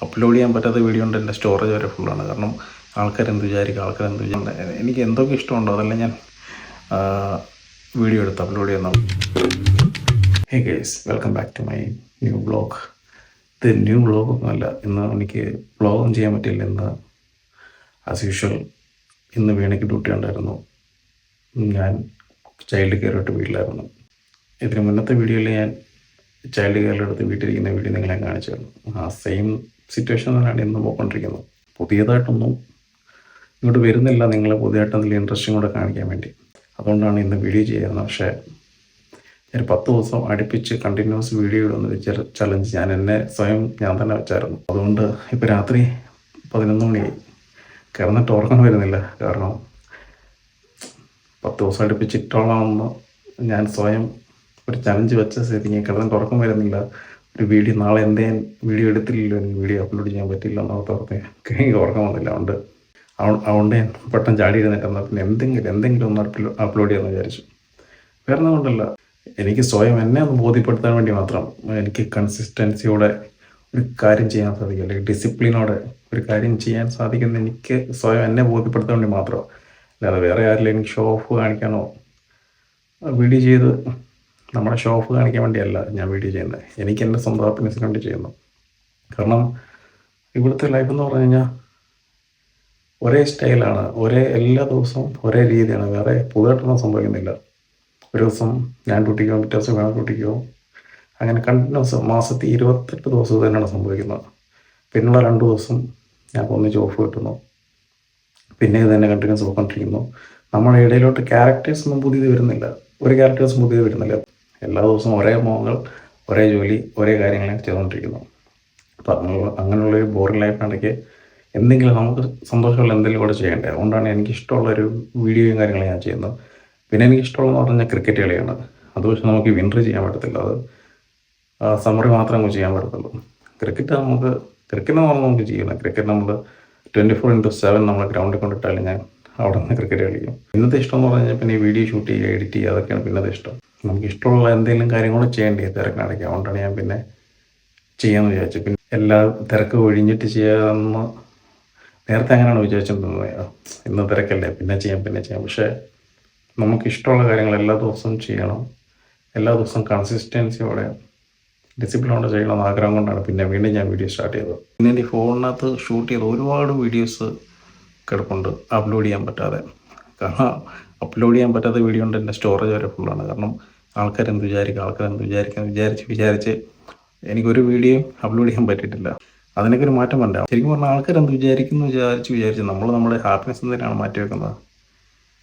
Upload ചെയ്യാൻ പറ്റാത്ത video ഉണ്ട്. എൻ്റെ സ്റ്റോറേജ് വരെ ഫുള്ളാണ്. കാരണം ആൾക്കാരെന്ത് വിചാരിക്കും. എനിക്ക് എന്തൊക്കെ ഇഷ്ടമുണ്ടോ അതെല്ലാം ഞാൻ വീഡിയോ എടുത്ത് അപ്ലോഡ് ചെയ്യുന്നു. Hey guys, welcome back to my new vlog. ഇത് ന്യൂ വ്ളോഗൊന്നുമല്ല. ഇന്ന് എനിക്ക് വ്ളോഗൊന്നും ചെയ്യാൻ പറ്റില്ല. ഇന്ന് ആസ് യൂഷ്വൽ ഇന്ന് വീണയ്ക്ക് ഡ്യൂട്ടി ഉണ്ടായിരുന്നു. ഞാൻ ചൈൽഡ് കെയറായിട്ട് വീട്ടിലായിരുന്നു. ഇതിന് മുന്നത്തെ വീഡിയോയിൽ ഞാൻ ചൈൽഡ് കെയറിലെടുത്ത് വീട്ടിലിരിക്കുന്ന വീഡിയോ നിങ്ങളെ കാണിച്ചായിരുന്നു. ആ സെയിം സിറ്റുവേഷൻ തന്നെയാണ് ഇന്ന് പോയിക്കൊണ്ടിരിക്കുന്നത്. പുതിയതായിട്ടൊന്നും ഇങ്ങോട്ട് വരുന്നില്ല. നിങ്ങളെ പുതിയതായിട്ട് എന്തെങ്കിലും ഇൻട്രസ്റ്റും കൂടെ കാണിക്കാൻ വേണ്ടി. അതുകൊണ്ടാണ് ഇന്ന് വീഡിയോ ചെയ്യുന്നത്. പക്ഷേ ഒരു 10 ദിവസം അടുപ്പിച്ച് കണ്ടിന്യൂസ് വീഡിയോ ഇടുന്ന ചലഞ്ച് ഞാൻ തന്നെ വെച്ചായിരുന്നു. അതുകൊണ്ട് ഇപ്പോൾ രാത്രി 11 മണിയായി. കിടന്നിട്ട് ഉറക്കം വരുന്നില്ല. കാരണം 10 ദിവസം അടുപ്പിച്ചിട്ടോളാമെന്ന് ഞാൻ സ്വയം ഒരു ചലഞ്ച് വെച്ച സ്ഥിതിക്ക് കിടന്നിട്ട് ഉറക്കം വരുന്നില്ല. ഒരു വീഡിയോ നാളെ എന്തേലും വീഡിയോ എടുത്തില്ലല്ലോ, എനിക്ക് വീഡിയോ അപ്ലോഡ് ചെയ്യാൻ പറ്റില്ല എന്നോർത്ത് എനിക്ക് ഉറക്കം വന്നില്ല. അതുകൊണ്ട് ഞാൻ പെട്ടെന്ന് ചാടി ഇരുന്നിട്ടെന്നാൽ പിന്നെ എന്തെങ്കിലും ഒന്ന് അപ്ലോഡ് ചെയ്യാമെന്ന് വിചാരിച്ചു. വേറെ ഒന്നും കൊണ്ടല്ല, എനിക്ക് സ്വയം എന്നെ ഒന്ന് ബോധ്യപ്പെടുത്താൻ വേണ്ടി മാത്രം. എനിക്ക് കൺസിസ്റ്റൻസിയോടെ ഒരു കാര്യം ചെയ്യാൻ സാധിക്കും, അല്ലെങ്കിൽ ഡിസിപ്ലിനോടെ ഒരു കാര്യം ചെയ്യാൻ സാധിക്കുന്ന എനിക്ക് സ്വയം എന്നെ ബോധ്യപ്പെടുത്താൻ വേണ്ടി മാത്രം. അല്ലാതെ വേറെ ആരിലും എനിക്ക് ഷോ ഓഫ് കാണിക്കാനോ വീഡിയോ ചെയ്ത് നമ്മുടെ ഷോ ഓഫ് കാണിക്കാൻ വേണ്ടിയല്ല ഞാൻ വീഡിയോ ചെയ്യുന്നത്. എനിക്ക് എൻ്റെ സ്വന്തം ഹാപ്പിനെസ്സിന് വേണ്ടി ചെയ്യുന്നു. കാരണം ഇവിടുത്തെ ലൈഫ് എന്ന് പറഞ്ഞു കഴിഞ്ഞാൽ ഒരേ സ്റ്റൈലാണ്, എല്ലാ ദിവസവും ഒരേ രീതിയാണ്. വേറെ പുതുതായിട്ടൊന്നും സംഭവിക്കുന്നില്ല. ഒരു ദിവസം ഞാൻ ഡ്യൂട്ടിക്ക് പോകും, പിറ്റേ ദിവസം വേണം ഡ്യൂട്ടിക്ക് പോകും. അങ്ങനെ കണ്ടിന്യൂസ് മാസത്തിൽ 28 ദിവസം തന്നെയാണ് സംഭവിക്കുന്നത്. പിന്നുള്ള 2 ദിവസം ഞാൻ ഒന്നിച്ച് ഓഫ് കിട്ടുന്നു. പിന്നെ ഇത് തന്നെ കണ്ടിന്യൂസ് പോയിക്കൊണ്ടിരിക്കുന്നു. നമ്മുടെ ഇടയിലോട്ട് ക്യാരക്ടേഴ്സൊന്നും പുതിയത് വരുന്നില്ല. ഒരു ക്യാരക്ടേഴ്സും പുതിയത് വരുന്നില്ല. എല്ലാ ദിവസവും ഒരേ മോഹങ്ങൾ, ഒരേ ജോലി, ഒരേ കാര്യങ്ങളെ ചെയ്തുകൊണ്ടിരിക്കുന്നു. അപ്പം അങ്ങനെയുള്ളൊരു ബോറിംഗ് ലൈഫിനിടയ്ക്ക് എന്തെങ്കിലും നമുക്ക് സന്തോഷമുള്ള എന്തെങ്കിലും കൂടെ ചെയ്യേണ്ടത്. അതുകൊണ്ടാണ് എനിക്കിഷ്ടമുള്ളൊരു വീഡിയോയും കാര്യങ്ങളും ഞാൻ ചെയ്യുന്നത്. പിന്നെ എനിക്കിഷ്ടമുള്ളതെന്ന് പറഞ്ഞാൽ ക്രിക്കറ്റ് കളിയാണ്. അത് പക്ഷേ നമുക്ക് വിൻ്റർ ചെയ്യാൻ പറ്റത്തില്ല. അത് സമ്മറി മാത്രമേ നമുക്ക് ചെയ്യാൻ പറ്റത്തുള്ളൂ. ക്രിക്കറ്റ് നമുക്ക് ചെയ്യുന്നത്. ക്രിക്കറ്റ് നമ്മൾ 24/7 നമ്മൾ ഗ്രൗണ്ടിൽ കൊണ്ടിട്ടാലും ഞാൻ അവിടെ നിന്ന് ക്രിക്കറ്റ് കളിക്കും. ഇന്നത്തെ ഇഷ്ടം എന്ന് പറഞ്ഞാൽ പിന്നെ ഈ വീഡിയോ ഷൂട്ട് ചെയ്യുക, എഡിറ്റ് ചെയ്യുക, അതൊക്കെയാണ് പിന്നത്തെ ഇഷ്ടം. നമുക്ക് ഇഷ്ടമുള്ള എന്തെങ്കിലും കാര്യങ്ങൾ ചെയ്യേണ്ടി തിരക്കിനടയ്ക്കുക. അതുകൊണ്ടാണ് ഞാൻ പിന്നെ ചെയ്യാമെന്ന് വിചാരിച്ചു. പിന്നെ എല്ലാ തിരക്ക് ഒഴിഞ്ഞിട്ട് ചെയ്യാമെന്ന് നേരത്തെ അങ്ങനെയാണ് വിചാരിച്ചിട്ടുണ്ടായിരുന്നത്. ഇന്ന് തിരക്കല്ലേ, പിന്നെ ചെയ്യാം. പക്ഷേ നമുക്കിഷ്ടമുള്ള കാര്യങ്ങൾ എല്ലാ ദിവസവും ചെയ്യണം. എല്ലാ ദിവസവും കൺസിസ്റ്റൻസിയോടെ ഡിസിപ്ലിനോടെ ചെയ്യണമെന്ന് ആഗ്രഹം കൊണ്ടാണ് പിന്നെ വീണ്ടും ഞാൻ വീഡിയോ സ്റ്റാർട്ട് ചെയ്തത്. പിന്നെ എൻ്റെ ഫോണിനകത്ത് ഷൂട്ട് ചെയ്ത ഒരുപാട് വീഡിയോസ് കിടപ്പുണ്ട് അപ്ലോഡ് ചെയ്യാൻ പറ്റാതെ. കാരണം അപ്ലോഡ് ചെയ്യാൻ പറ്റാത്ത വീഡിയോ ഉണ്ട്. എൻ്റെ സ്റ്റോറേജ് വരെ ഫുള്ളാണ്. കാരണം ആൾക്കാരെന്ത് വിചാരിക്കും വിചാരിച്ച് എനിക്കൊരു വീഡിയോ അപ്ലോഡ് ചെയ്യാൻ പറ്റിയിട്ടില്ല. അതിനൊക്കെ ഒരു മാറ്റം വേണ്ട. ശരിക്കും പറഞ്ഞാൽ ആൾക്കാരെന്ത് വിചാരിച്ച് നമ്മൾ നമ്മുടെ ഹാപ്പിനെസ് എന്തിനാണ് മാറ്റി വെക്കുന്നത്?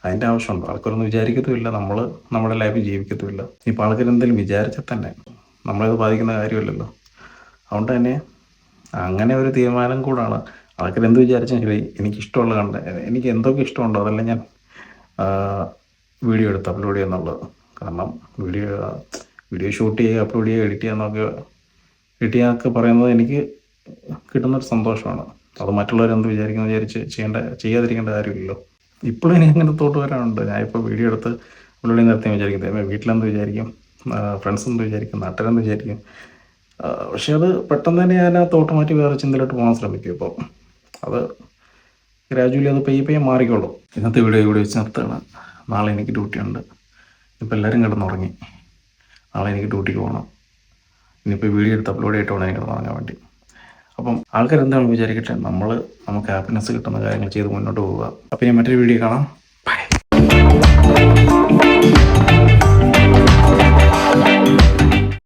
അതിൻ്റെ ആവശ്യമുണ്ടോ? ആൾക്കാരൊന്നും വിചാരിക്കത്തുമില്ല, നമ്മൾ നമ്മുടെ ലൈഫ് ജീവിക്കത്തുമില്ല. ഇപ്പോൾ ആൾക്കാരെന്തെങ്കിലും വിചാരിച്ചാൽ തന്നെ നമ്മളത് ബാധിക്കുന്ന കാര്യമല്ലല്ലോ. അതുകൊണ്ട് തന്നെ അങ്ങനെ ഒരു തീരുമാനം കൂടാണ്. ആൾക്കാരെന്ത് വിചാരിച്ചാൽ ശരി, എനിക്കിഷ്ടമുള്ള എനിക്ക് എന്തൊക്കെ ഇഷ്ടമുണ്ടോ അതെല്ലാം ഞാൻ വീഡിയോ എടുത്ത് അപ്ലോഡ് ചെയ്യുന്നുള്ളത്. കാരണം വീഡിയോ ഷൂട്ട് ചെയ്യുക, അപ്ലോഡ് ചെയ്യുക, എഡിറ്റ് ചെയ്യാന്നൊക്കെ പറയുന്നത് എനിക്ക് കിട്ടുന്നൊരു സന്തോഷമാണ്. അത് മറ്റുള്ളവരെന്ത് വിചാരിച്ച് ചെയ്യാതിരിക്കേണ്ട കാര്യമില്ലല്ലോ. ഇപ്പോഴും എനിക്ക് അങ്ങനെ തോട്ട് വരാനുണ്ട്. ഞാൻ ഇപ്പോൾ വീഡിയോ എടുത്ത് അപ്ലോഡ് നേരത്തെ വിചാരിക്കുന്നത് വീട്ടിലെന്ത് വിചാരിക്കും, ഫ്രണ്ട്സ് എന്ത് വിചാരിക്കും, നാട്ടുകാരെന്ത് വിചാരിക്കും. പക്ഷെ അത് പെട്ടെന്ന് തന്നെ ഞാൻ ആ തോട്ട് മാറ്റി വേറെ ചിന്തയിലോട്ട് പോകാൻ ശ്രമിക്കും. ഇപ്പോൾ അത് ഗ്രാജുവലി അത് പയ്യെ മാറിക്കോളും. ഇന്നത്തെ വീഡിയോ ഇവിടെ വെച്ച് നിർത്തുകയാണ്. നാളെ എനിക്ക് ഡ്യൂട്ടി ഉണ്ട്. ഇപ്പോൾ എല്ലാവരും കിടന്നുറങ്ങി. നാളെ എനിക്ക് ഡ്യൂട്ടിക്ക് പോകണം. ഇനിയിപ്പോൾ വീഡിയോ എടുത്ത് അപ്ലോഡ് ചെയ്തിട്ട് വേണം എനിക്ക് കിടന്നുറങ്ങാൻ വേണ്ടി. അപ്പം ആൾക്കാരെന്താണ് വിചാരിക്കട്ടെ, നമുക്ക് ഹാപ്പിനെസ് കിട്ടുന്ന കാര്യങ്ങൾ ചെയ്ത് മുന്നോട്ട് പോവുക. അപ്പം ഞാൻ മറ്റൊരു വീഡിയോ കാണാം.